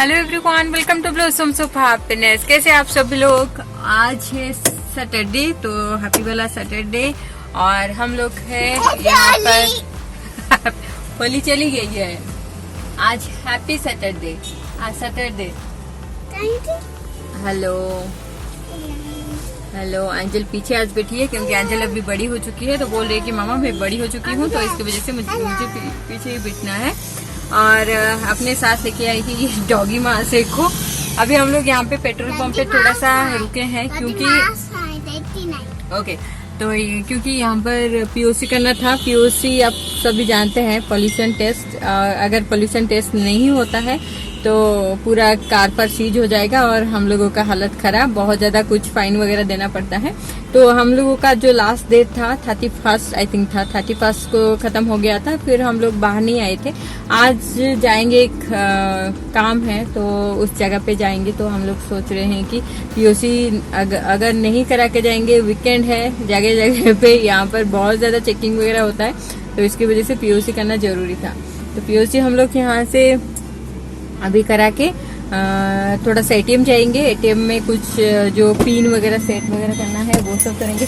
Hello everyone, welcome to blossoms of happiness. कैसे आप सभी लोग? आज है सैटरडे, तो हैप्पी वाला सैटरडे और हम लोग है यहाँ पर होली चली गई है। आज हैप्पी सैटरडे, आज सैटरडे। हेलो हेलो, एंजल पीछे आज बैठी है क्योंकि एंजल अभी बड़ी हो चुकी है, तो बोल रही है कि मामा मैं बड़ी हो चुकी हूँ, तो इसकी वजह से मुझे पीछे ही बैठना है। और अपने साथ लेके आई थी ये डॉगी माँ से को। अभी हम लोग यहाँ पे पेट्रोल पंप पे थोड़ा सा रुके हैं क्योंकि क्योंकि यहाँ पर पीओसी करना था। पीओसी आप सभी जानते हैं, पोल्यूशन टेस्ट। अगर पोल्यूशन टेस्ट नहीं होता है तो पूरा कार पर सीज हो जाएगा और हम लोगों का हालत खराब, बहुत ज्यादा कुछ फाइन वगैरह देना पड़ता है। तो हम लोगों का जो लास्ट डेट था 31 आई थिंक था, 31 को खत्म हो गया था। फिर हम लोग बाहर नहीं आए थे। आज जाएंगे, एक काम है तो उस जगह पे जाएंगे। तो हम लोग सोच रहे हैं कि पीओसी अगर नहीं करा के जाएंगे, वीकेंड है, जगह जगह पे यहाँ पर बहुत ज्यादा चेकिंग वगैरह होता है, तो इसकी वजह से पीओसी करना जरूरी था। तो पीओसी हम लोग यहाँ से अभी करा के थोड़ा सा एटीएम जाएंगे। एटीएम में कुछ जो पिन वगैरह सेट वगैरह करना है वो सब करेंगे।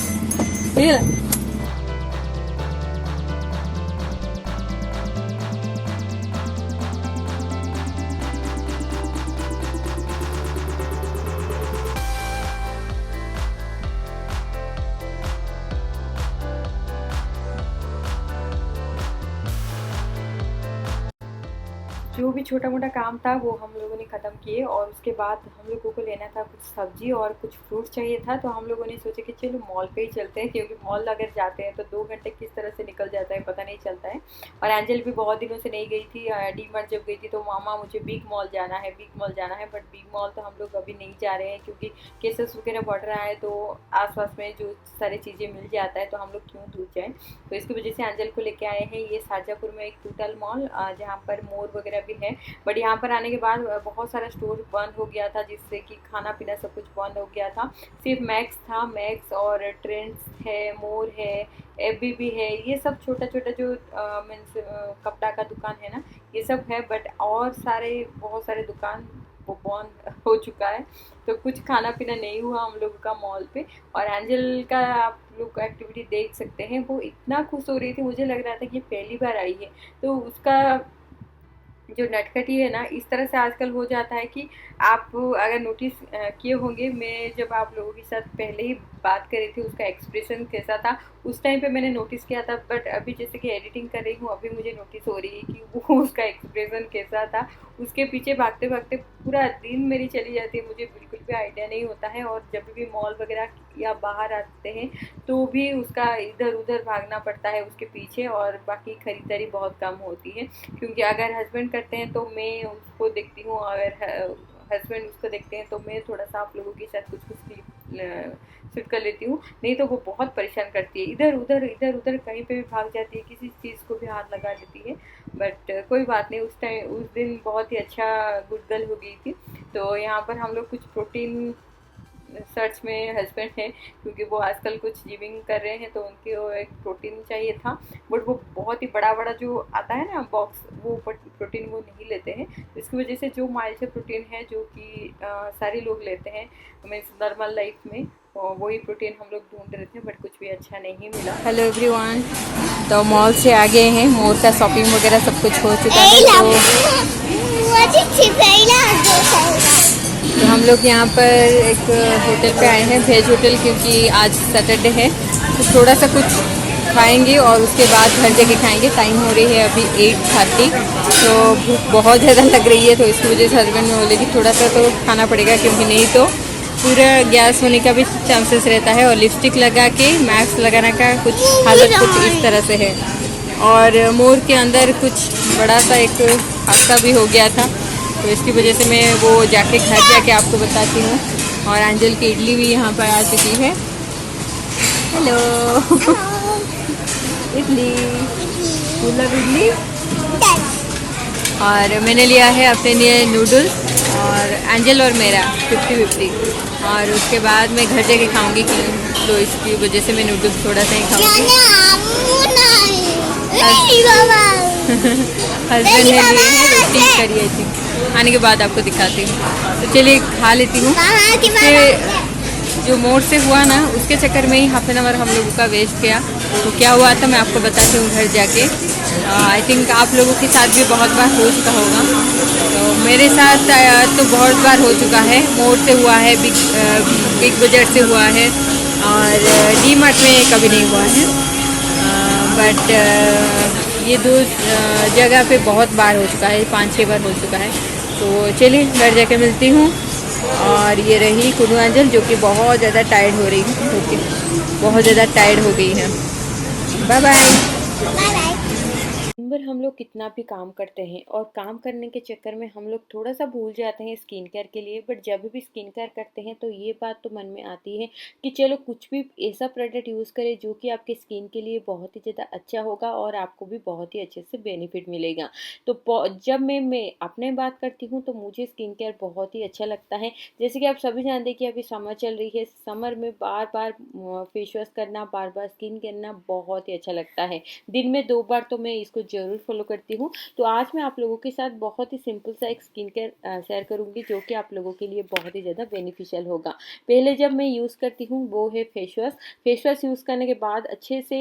जो भी छोटा मोटा काम था वो हम लोगों ने ख़त्म किए और उसके बाद हम लोगों को लेना था कुछ सब्जी और कुछ फ्रूट चाहिए था। तो हम लोगों ने सोचा कि चलो मॉल पे ही चलते हैं, क्योंकि मॉल अगर जाते हैं तो 2 घंटे किस तरह से निकल जाता है पता नहीं चलता है। और एंजल भी बहुत दिनों से नहीं गई थी। डी मार्ट जब गई थी तो मामा मुझे बिग मॉल जाना है, बिग मॉल जाना है, बट बिग मॉल तो हम लोग अभी नहीं जा रहे हैं क्योंकि केसेस वगैरह बढ़ रहा है। तो आसपास में जो सारी चीज़ें मिल जाता है तो हम लोग क्यों दूर जाएँ। तो इसकी वजह से एंजल को लेके आए हैं ये शाजापुर में एक टोटल मॉल, जहाँ पर मोर वगैरह भी है। बट यहाँ पर आने के बाद बहुत सारा स्टोर बंद हो गया था, जिससे कि खाना पीना सब कुछ बंद हो गया था। सिर्फ मैक्स था, मैक्स और ट्रेंड्स है, मोर है, एफबी भी है, ये सब छोटा छोटा जो मीन्स कपड़ा का दुकान है ना, ये सब है। बट और बहुत सारे दुकान वो बंद हो चुका है, तो कुछ खाना पीना नहीं हुआ हम लोगों का मॉल पे। और एंजल का आप लोग एक्टिविटी देख सकते हैं, वो इतना खुश हो रही थी, मुझे लग रहा था कि पहली बार आई है। तो उसका जो नटखटी है ना, इस तरह से आजकल हो जाता है कि आप अगर नोटिस किए होंगे, मैं जब आप लोगों के साथ पहले ही बात कर रही थी उसका एक्सप्रेशन कैसा था, उस टाइम पे मैंने नोटिस किया था। बट अभी जैसे कि एडिटिंग कर रही हूँ, अभी मुझे नोटिस हो रही है कि वो उसका एक्सप्रेशन कैसा था। उसके पीछे भागते भागते पूरा दिन मेरी चली जाती है, मुझे बिल्कुल भी आइडिया नहीं होता है। और जब भी मॉल वगैरह या बाहर आते हैं तो भी उसका इधर उधर भागना पड़ता है उसके पीछे, और बाकी खरीदारी बहुत कम होती है। क्योंकि अगर हस्बैंड करते हैं तो मैं उसको देखती हूँ, अगर हस्बैंड उसको देखते हैं तो मैं थोड़ा सा आप लोगों के साथ कुछ शूट कर लेती हूँ। नहीं तो वो बहुत परेशान करती है, इधर उधर कहीं पे भी भाग जाती है, किसी चीज़ को भी हाथ लगा लेती है। बट कोई बात नहीं, उस दिन बहुत ही अच्छा गुड गर्ल हो गई थी। तो यहाँ पर हम लोग कुछ प्रोटीन सर्च में हस्बैंड है, क्योंकि वो आजकल कुछ जिमिंग कर रहे हैं, तो उनको एक प्रोटीन चाहिए था। बट वो बहुत ही बड़ा जो आता है ना बॉक्स, वो प्रोटीन वो नहीं लेते हैं। इसकी वजह से जो माइल्ड से प्रोटीन है, जो कि सारे लोग लेते हैं मीन्स नॉर्मल लाइफ में, वही प्रोटीन हम लोग ढूंढ रहे थे, बट कुछ भी अच्छा नहीं मिला। हेलो एवरीवन, तो मॉल से आ गए हैं, मोर का शॉपिंग वगैरह सब कुछ हो चुका है। तो हम लोग यहाँ पर एक होटल पे आए हैं, वेज होटल, क्योंकि आज सैटरडे है। तो थोड़ा सा कुछ खाएंगे और उसके बाद घर जाके खाएंगे। टाइम हो रही है अभी 8:30, तो भूख बहुत ज़्यादा लग रही है। तो इसकी वजह से हस्बैंड में बोले कि थोड़ा सा तो खाना पड़ेगा, क्योंकि नहीं तो पूरा गैस होने का भी चांसेस रहता है। और लिपस्टिक लगा के मैक्स लगाने का कुछ हालत कुछ इस तरह से है। और मोर के अंदर कुछ बड़ा सा एक हादसा भी हो गया था, तो इसकी वजह से मैं वो जाके घर जाके आपको बताती हूँ। और एंजल की इडली भी यहाँ पर आ चुकी है। हेलो इडली, इडली। और मैंने लिया है अपने लिए नूडल्स, और एंजल और मेरा 50-50। और उसके बाद मैं घर जाके खाऊंगी, तो इसकी वजह से मैं नूडल्स थोड़ा सा ही खाऊंगी। हस्बैंड ने लिए हैं रोटी करी आई थी। आने के बाद आपको दिखाती हूँ। तो चलिए खा लेती हूँ। जो मोड़ से हुआ ना, उसके चक्कर में ही हाफ एन आवर हम लोगों का वेस्ट किया। तो क्या हुआ था मैं आपको बताती हूँ घर जाके। आई थिंक आप लोगों के साथ भी बहुत बार हो चुका होगा। तो मेरे साथ तो बहुत बार हो चुका है। मोड़ से हुआ है, बिग बाजार से हुआ है, और डी मार्ट में कभी नहीं हुआ है। बट ये दो जगह पे बहुत बार हो चुका है, 5-6 बार हो चुका है। तो चलिए घर जाके मिलती हूँ। और ये रही कुनुआंजल, जो कि बहुत ज़्यादा टायर्ड हो रही है, ओके, बहुत ज़्यादा टायर्ड हो गई है। Bye bye. दिन भर हम लोग कितना भी काम करते हैं, और काम करने के चक्कर में हम लोग थोड़ा सा भूल जाते हैं स्किन केयर के लिए। बट जब भी स्किन केयर करते हैं तो ये बात तो मन में आती है कि चलो कुछ भी ऐसा प्रोडक्ट यूज़ करें जो कि आपके स्किन के लिए बहुत ही ज़्यादा अच्छा होगा और आपको भी बहुत ही अच्छे से बेनिफिट मिलेगा। तो जब मैं अपने बात करती हूँ तो मुझे स्किन केयर बहुत ही अच्छा लगता है। जैसे कि आप सभी जानते हैं कि अभी समर चल रही है। समर में बार बार फेस वॉश करना, बार बार स्किन करना बहुत ही अच्छा लगता है। दिन में 2 बार तो मैं इसको ज़रूर फॉलो करती हूँ। तो आज मैं आप लोगों के साथ बहुत ही सिंपल सा एक स्किन केयर शेयर करूँगी, जो कि आप लोगों के लिए बहुत ही ज़्यादा बेनिफिशियल होगा। पहले जब मैं यूज़ करती हूँ वो है face wash. Face wash use करने के बाद अच्छे से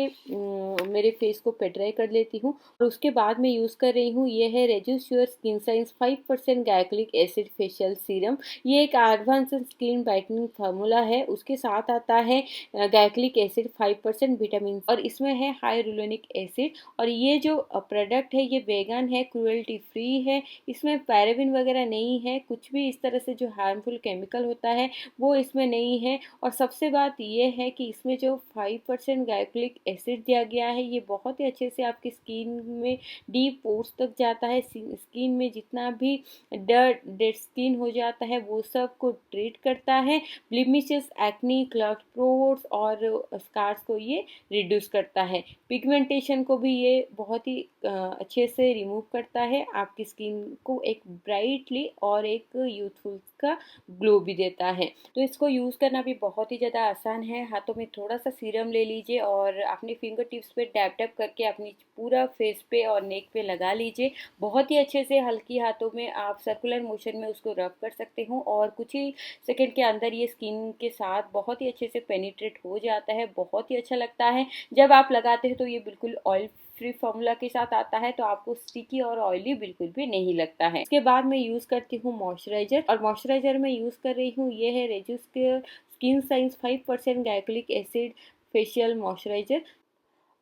मेरे फेस को पेट ड्राई कर लेती हूँ। और उसके बाद मैं यूज़ कर रही हूँ, ये है reduce your skin science 5% glycolic acid facial serum. ये एक एडवांस स्किन ब्राइटनिंग फार्मूला है। उसके साथ आता है गायक्लिक एसिड, 5% विटामिन, और इसमें है हाइलुरोनिक एसिड। और ये जो प्रोडक्ट है ये वेगन है, क्रुएल्टी फ्री है। इसमें पैराबिन वगैरह नहीं है, कुछ भी इस तरह से जो हार्मफुल केमिकल होता है वो इसमें नहीं है। और सबसे बात ये है कि इसमें जो 5% गायक्लिक एसिड दिया गया है ये बहुत ही अच्छे से आपकी स्किन में डीप पोर्स तक जाता है। स्किन में जितना भी डेड स्किन हो जाता है वो सब को ट्रीट करता है। ब्लेमिशेस, एक्नी, क्लॉट पोर्स और स्कार्स को ये रिड्यूस करता है। पिगमेंटेशन को भी ये बहुत ही अच्छे से रिमूव करता है। आपकी स्किन को एक ब्राइटली और एक यूथफुल का ग्लो भी देता है। तो इसको यूज़ करना भी बहुत ही ज़्यादा आसान है। हाथों में थोड़ा सा सीरम ले लीजिए और अपने फिंगर टिप्स पे डैप डैप करके अपनी पूरा फेस पे और नेक पे लगा लीजिए। बहुत ही अच्छे से हल्की हाथों में आप सर्कुलर मोशन में उसको रब कर सकते हो, और कुछ ही सेकेंड के अंदर ये स्किन के साथ बहुत ही अच्छे से पेनिट्रेट हो जाता है। बहुत ही अच्छा लगता है जब आप लगाते हैं। तो ये बिल्कुल ऑयल फ्री फॉर्मूला के साथ आता है, तो आपको स्टिकी और ऑयली बिल्कुल भी नहीं लगता है। इसके बाद मैं यूज़ करती हूँ मॉइस्चराइजर, और मॉइस्चराइजर में यूज़ कर रही हूँ, ये है reduce skin science 5% glycolic acid facial moisturiser.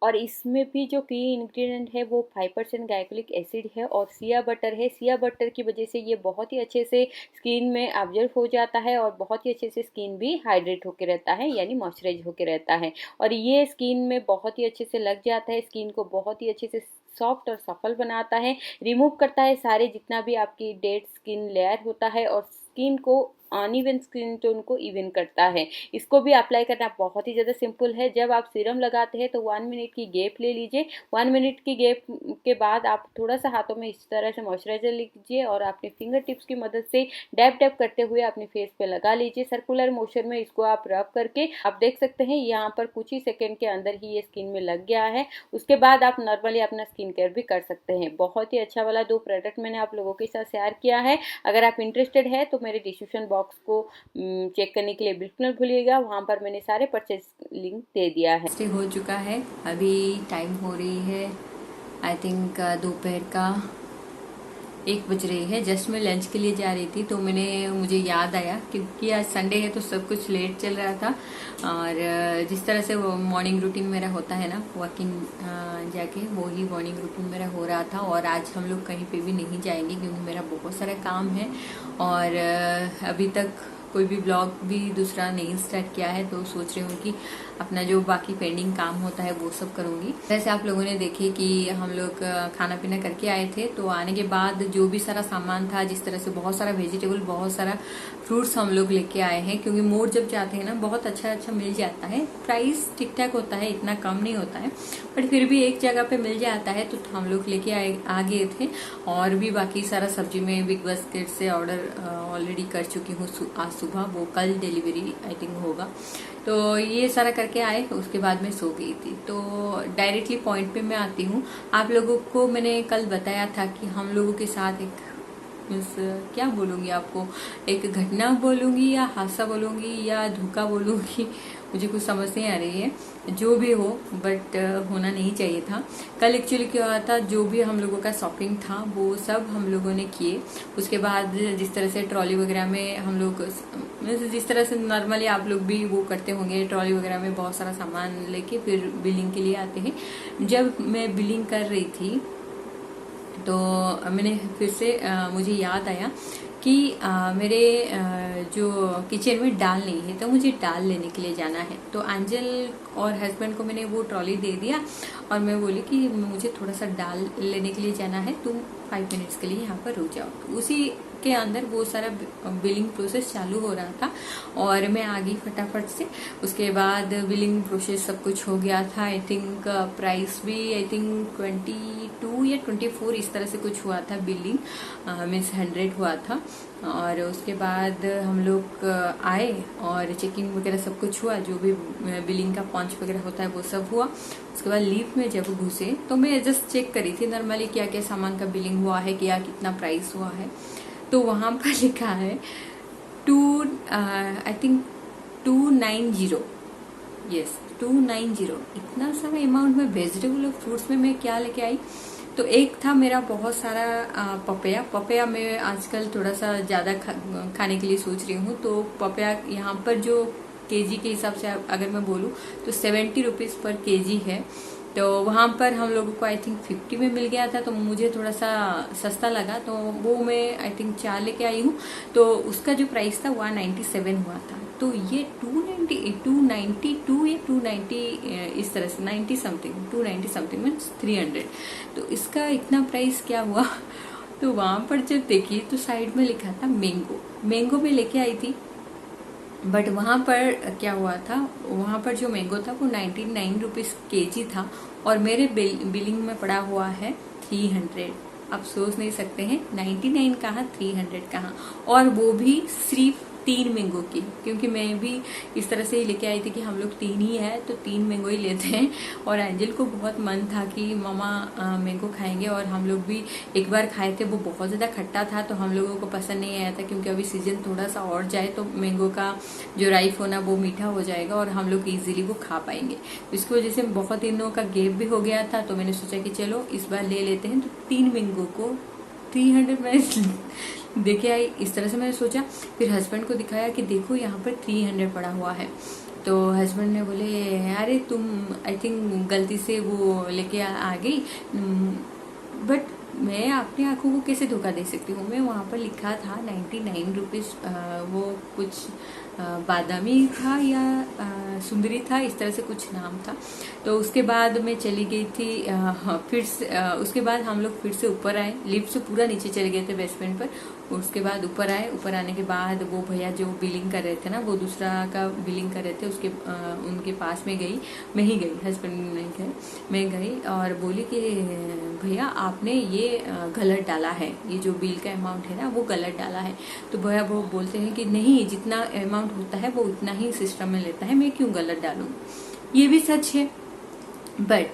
और इसमें भी जो की इंग्रेडिएंट है वो 5% गायक्लिक एसिड है और सिया बटर है। सिया बटर की वजह से ये बहुत ही अच्छे से स्किन में ऑब्जर्व हो जाता है और बहुत ही अच्छे से स्किन भी हाइड्रेट होकर रहता है, यानी मॉइस्चराइज होकर रहता है। और ये स्किन में बहुत ही अच्छे से लग जाता है, स्किन को बहुत ही अच्छे से सॉफ्ट और सफल बनाता है, रिमूव करता है सारे जितना भी आपकी डेड स्किन लेयर होता है, और स्किन को अनइवन स्किन टोन को इवन करता है। इसको भी अप्लाई करना बहुत ही ज़्यादा सिंपल है। जब आप सीरम लगाते हैं तो 1 मिनट की गैप ले लीजिए। 1 मिनट की गैप के बाद आप थोड़ा सा हाथों में इस तरह से मॉइस्चराइजर लीजिए और अपने फिंगर टिप्स की मदद से डैप डैप करते हुए अपने फेस पे लगा लीजिए। सर्कुलर मोशन में इसको आप रब करके आप देख सकते हैं यहाँ पर कुछ ही सेकेंड के अंदर ही ये स्किन में लग गया है। उसके बाद आप नॉर्मली अपना स्किन केयर भी कर सकते हैं। बहुत ही अच्छा वाला 2 प्रोडक्ट मैंने आप लोगों के साथ शेयर किया है। अगर आप इंटरेस्टेड है तो मेरे डिस्क्रिप्शन बॉक्स को चेक करने के लिए बिल्कुल मत भूलिएगा, वहाँ पर मैंने सारे परचेज लिंक दे दिया है। हो चुका है, अभी टाइम हो रही है आई थिंक दोपहर का 1 बज रही है। जस्ट मैं लंच के लिए जा रही थी तो मुझे याद आया क्योंकि आज संडे है तो सब कुछ लेट चल रहा था, और जिस तरह से वो मॉर्निंग रूटीन मेरा होता है ना वॉकिंग जाके, वो ही मॉर्निंग रूटीन मेरा हो रहा था। और आज हम लोग कहीं पे भी नहीं जाएंगे क्योंकि मेरा बहुत सारा काम है, और अभी तक कोई भी ब्लॉग भी दूसरा नहीं स्टार्ट किया है, तो सोच रही हूँ कि अपना जो बाकी पेंडिंग काम होता है वो सब करूंगी। जैसे आप लोगों ने देखे कि हम लोग खाना पीना करके आए थे, तो आने के बाद जो भी सारा सामान था, जिस तरह से बहुत सारा वेजिटेबल, बहुत सारा फ्रूट्स हम लोग लेके आए हैं, क्योंकि मोड़ जब जाते हैं ना बहुत अच्छा अच्छा मिल जाता है। प्राइस ठीक ठाक होता है, इतना कम नहीं होता है, बट फिर भी एक जगह पे मिल जाता है तो हम लोग लेके आ गए थे। और भी बाकी सारा सब्जी में बिग बास्केट से ऑर्डर ऑलरेडी कर चुकी हूँ आज सुबह, वो कल डिलीवरी आई थिंक होगा। तो ये सारा करके आए, उसके बाद मैं सो गई थी। तो डायरेक्टली पॉइंट पे मैं आती हूँ। आप लोगों को मैंने कल बताया था कि हम लोगों के साथ एक मीन्स क्या बोलूँगी आपको, एक घटना बोलूँगी या हादसा बोलूँगी या धोखा बोलूँगी, मुझे कुछ समझ नहीं आ रही है। जो भी हो, बट होना नहीं चाहिए था। कल एक्चुअली क्या हुआ था, जो भी हम लोगों का शॉपिंग था वो सब हम लोगों ने किए। उसके बाद जिस तरह से ट्रॉली वगैरह में हम लोग, जिस तरह से नॉर्मली आप लोग भी वो करते होंगे, ट्रॉली वगैरह में बहुत सारा सामान लेके फिर बिलिंग के लिए आते हैं। जब मैं बिलिंग कर रही थी तो मैंने फिर से मुझे याद आया कि मेरे जो किचन में दाल नहीं है, तो मुझे दाल लेने के लिए जाना है। तो एंजल और हस्बैंड को मैंने वो ट्रॉली दे दिया और मैं बोली कि मुझे थोड़ा सा दाल लेने के लिए जाना है, तुम 5 मिनट्स के लिए यहाँ पर रुक जाओ। तो उसी के अंदर वो सारा बिलिंग प्रोसेस चालू हो रहा था और मैं आ गई फटाफट से। उसके बाद बिलिंग प्रोसेस सब कुछ हो गया था। आई थिंक प्राइस भी आई थिंक 22 या 24 इस तरह से कुछ हुआ था। बिलिंग मीन्स 100 हुआ था। और उसके बाद हम लोग आए और चेकिंग वगैरह सब कुछ हुआ, जो भी बिलिंग का पंच वगैरह होता है वो सब हुआ। उसके बाद लिफ्ट में जब घुसे तो मैं जस्ट चेक करी थी नॉर्मली क्या क्या सामान का बिलिंग हुआ है, क्या कितना प्राइस हुआ है। तो वहां पर लिखा है 2 आई थिंक 290, यस 290। इतना सारा अमाउंट में वेजिटेबल और फ्रूट्स में मैं क्या लेके आई। तो एक था मेरा बहुत सारा पपया मैं आजकल थोड़ा सा ज्यादा खाने के लिए सोच रही हूँ। तो पपया यहाँ पर जो केजी के हिसाब से अगर मैं बोलूँ तो 70 रुपीज पर केजी है। तो वहां पर हम लोगों को आई थिंक 50 में मिल गया था, तो मुझे थोड़ा सा सस्ता लगा, तो वो मैं आई थिंक 4 लेके आई हूँ। तो उसका जो प्राइस था 197 हुआ था। तो ये 292 या 290 इस तरह से 90 समथिंग, 290 समथिंग मीन्स 300। तो इसका इतना प्राइस क्या हुआ। तो वहां पर जब देखी तो साइड में लिखा था मैंगो में लेके आई थी। बट वहां पर क्या हुआ था, वहां पर जो मैंगो था वो 99 रुपीज केजी था और मेरे बिलिंग में पड़ा हुआ है 300। आप सोच नहीं सकते हैं 99 कहाँ 300 कहाँ, और वो भी सिर्फ 3 मैंगो की। क्योंकि मैं भी इस तरह से ही लेके आई थी कि हम लोग 3 ही है तो 3 मैंगो ही लेते हैं। और एंजल को बहुत मन था कि मामा मैंगो खाएंगे, और हम लोग भी एक बार खाए थे, वो बहुत ज्यादा खट्टा था तो हम लोगों को पसंद नहीं आया था। क्योंकि अभी सीजन थोड़ा सा और जाए तो मैंगो का जो राइप होना वो मीठा हो जाएगा और हम लोग इजीली वो खा पाएंगे। तो इसकी वजह से बहुत दिनों का गैप भी हो गया था, तो मैंने सोचा कि चलो इस बार ले लेते हैं। तो 3 मैंगो को 300 में देखे आई, इस तरह से मैंने सोचा। फिर हस्बैंड को दिखाया कि देखो यहाँ पर 300 पड़ा हुआ है। तो हस्बैंड ने बोले अरे तुम आई थिंक गलती से वो लेके आ गई। बट मैं अपनी आंखों को कैसे धोखा दे सकती हूँ। मैं वहां पर लिखा था 99 रुपीज, वो कुछ बादामी था या सुंदरी था, इस तरह से कुछ नाम था। तो उसके बाद मैं चली गई थी फिर से उसके बाद हम लोग फिर से ऊपर आए, लिफ्ट से पूरा नीचे चले गए थे बेसमेंट पर। उसके बाद ऊपर आए, ऊपर आने के बाद वो भैया जो बिलिंग कर रहे थे ना, वो दूसरा का बिलिंग कर रहे थे, उसके उनके पास में गई। मैं ही गई, हस्बैंड नहीं गए, मैं गई और बोली कि भैया आपने ये गलत डाला है, ये जो बिल का अमाउंट है ना वो गलत डाला है। तो भैया वो बोलते हैं कि नहीं, जितना अमाउंट होता है वो उतना ही सिस्टम में लेता है, मैं क्यों गलत डालूं। ये भी सच है, बट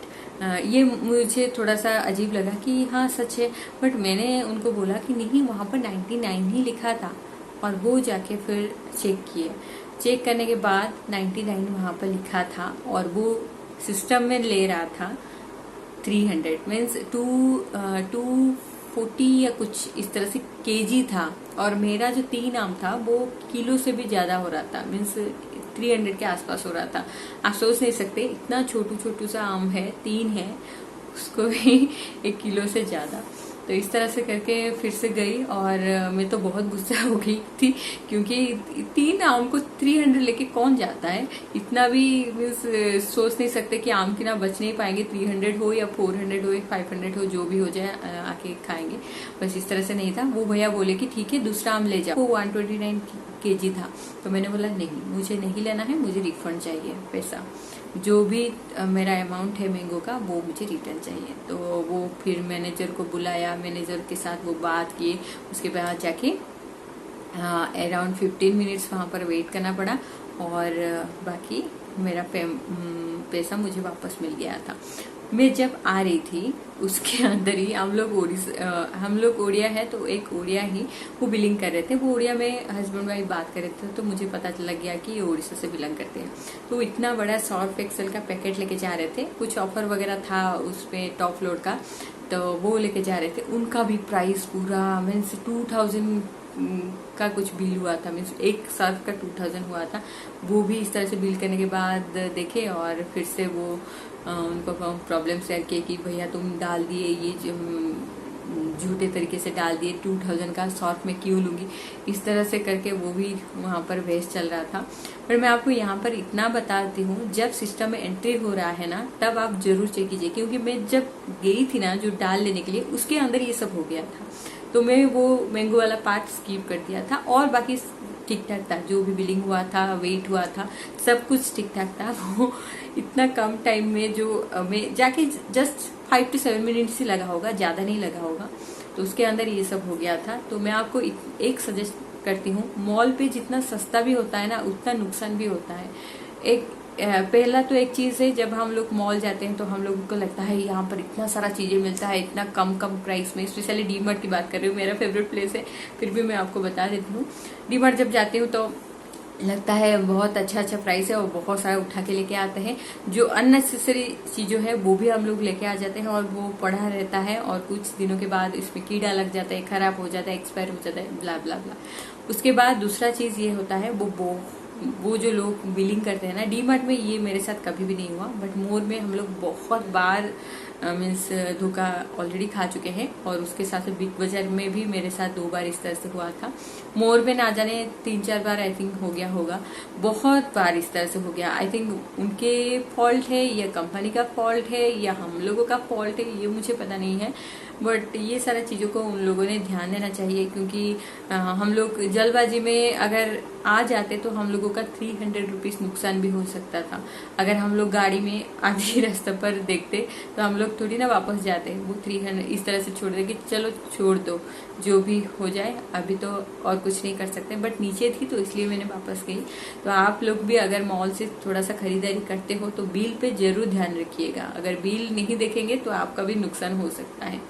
ये मुझे थोड़ा सा अजीब लगा कि हाँ सच है। बट मैंने उनको बोला कि नहीं, वहां पर 99 ही लिखा था। और वो जाके फिर चेक किए, चेक करने के बाद 99 वहां पर लिखा था और वो सिस्टम में ले रहा था 300 मीन्स 240 या कुछ इस तरह से केजी था। और मेरा जो 3 आम था वो किलो से भी ज्यादा हो रहा था, मीन्स 300 के आसपास हो रहा था। आप सोच नहीं सकते, इतना छोटू छोटू सा आम है, 3 है, उसको भी 1 किलो से ज्यादा। तो इस तरह से करके फिर से गई और मैं तो बहुत गुस्सा हो गई थी। क्योंकि 3 आम को 300 लेके कौन जाता है। इतना भी मीन्स सोच नहीं सकते कि आम की ना बच नहीं पाएंगे, 300 हो या 400 हो या 500 हो, जो भी हो जाए आके खाएंगे। बस इस तरह से नहीं था। वो भैया बोले कि ठीक है दूसरा आम ले जाओ, वो 129 केजी था। तो मैंने बोला नहीं, मुझे नहीं लेना है, मुझे रिफंड चाहिए पैसा, जो भी मेरा अमाउंट है मैंगो का वो मुझे रिटर्न चाहिए। तो वो फिर मैनेजर को बुलाया, मैनेजर के साथ वो बात किए। उसके बाद जाके अराउंड 15 मिनट्स वहां पर वेट करना पड़ा और बाकी मेरा पैसा मुझे वापस मिल गया था। मैं जब आ रही थी उसके अंदर ही हम लोग ओडिया है, तो एक ओडिया ही वो बिलिंग कर रहे थे। वो ओडिया में हस्बैंड वाइफ बात कर रहे थे, तो मुझे पता लग गया कि ये उड़ीसा से बिलोंग करते हैं। तो इतना बड़ा सर्फ एक्सेल का पैकेट लेके जा रहे थे, कुछ ऑफर वगैरह था उसमें टॉप फ्लोर का, तो वो लेके जा रहे थे। उनका भी प्राइस पूरा मीन्स 2000 का कुछ बिल हुआ था, मीन्स एक सर्फ का 2000 हुआ था। वो भी इस तरह से बिल करने के बाद देखे और फिर से वो उनको प्रॉब्लम शेयर किए कि भैया तुम डाल दिए ये झूठे तरीके से डाल दिए, 2000 का सर्फ में क्यों लूंगी, इस तरह से करके वो भी वहां पर बहस चल रहा था। पर मैं आपको यहाँ पर इतना बताती हूँ, जब सिस्टम में एंट्री हो रहा है ना तब आप जरूर चेक कीजिए, क्योंकि मैं जब गई थी ना जो डाल लेने के लिए, उसके अंदर ये सब हो गया था। तो मैं वो मैंगो वाला पार्ट स्किप कर दिया था और बाकी ठीक ठाक था। जो भी बिलिंग हुआ था, वेट हुआ था, सब कुछ ठीक ठाक था। वो इतना कम टाइम में जो मैं जाके जस्ट 5 to 7 मिनट्स ही लगा होगा, ज्यादा नहीं लगा होगा, तो उसके अंदर ये सब हो गया था। तो मैं आपको एक सजेस्ट करती हूँ, मॉल पे जितना सस्ता भी होता है ना उतना नुकसान भी होता है। पहला तो एक चीज है, जब हम लोग मॉल जाते हैं तो हम लोगों को लगता है यहाँ पर इतना सारा चीजें मिलता है इतना कम कम प्राइस में। स्पेशली डीमार्ट की बात कर रही हूँ, मेरा फेवरेट प्लेस है, फिर भी मैं आपको बता देती हूँ। डीमार्ट जब जाती हूँ तो लगता है बहुत अच्छा प्राइस है और बहुत सारा उठा के लेके आते हैं। जो अननेसेसरी चीजों है वो भी हम लोग लेके आ जाते हैं और वो पड़ा रहता है और कुछ दिनों के बाद इसमें कीड़ा लग जाता है, खराब हो जाता है, एक्सपायर हो जाता है, ब्ला ब्ला ब्ला। उसके बाद दूसरा चीज ये होता है, वो जो लोग बिलिंग करते हैं ना, डीमार्ट में ये मेरे साथ कभी भी नहीं हुआ, बट मोर में हम लोग बहुत बार मीन्स धोखा ऑलरेडी खा चुके हैं। और उसके साथ बिग बाजार में भी मेरे साथ 2 बार इस तरह से हुआ था। मोर में ना जाने 3-4 बार आई थिंक हो गया होगा, बहुत बार इस तरह से हो गया। आई थिंक उनके फॉल्ट है या कंपनी का फॉल्ट है या हम लोगों का फॉल्ट है, ये मुझे पता नहीं है, बट ये सारा चीजों को उन लोगों ने ध्यान देना चाहिए। क्योंकि हम लोग जल्दबाजी में अगर आ जाते तो हम लोगों का 300 रुपीज नुकसान भी हो सकता था। अगर हम लोग गाड़ी में आधी रास्ते पर देखते तो हम लोग थोड़ी ना वापस जाते, वो 300 इस तरह से छोड़ दे कि चलो छोड़ दो जो भी हो जाए, अभी तो और कुछ नहीं कर सकते, बट नीचे थी तो इसलिए मैंने वापस गई। तो आप लोग भी अगर मॉल से थोड़ा सा खरीदारी करते हो तो बिल पे जरूर ध्यान रखिएगा। अगर बिल नहीं देखेंगे तो आपका भी नुकसान हो सकता है।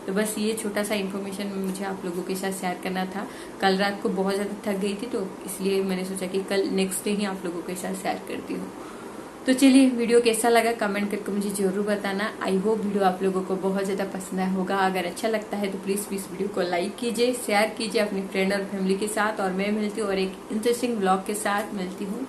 तो बस ये छोटा सा इन्फॉर्मेशन मुझे आप लोगों के साथ शेयर करना था। कल रात को बहुत ज्यादा थक गई थी तो इसलिए मैंने सोचा कि कल नेक्स्ट डे ही आप लोगों के साथ शेयर करती हूँ। तो चलिए, वीडियो कैसा लगा कमेंट करके मुझे जरूर बताना। आई होप वीडियो आप लोगों को बहुत ज्यादा पसंद आया होगा। अगर अच्छा लगता है तो प्लीज इस वीडियो को लाइक कीजिए, शेयर कीजिए अपनी फ्रेंड और फैमिली के साथ। और मैं मिलती हूँ और एक इंटरेस्टिंग ब्लॉग के साथ मिलती हूँ।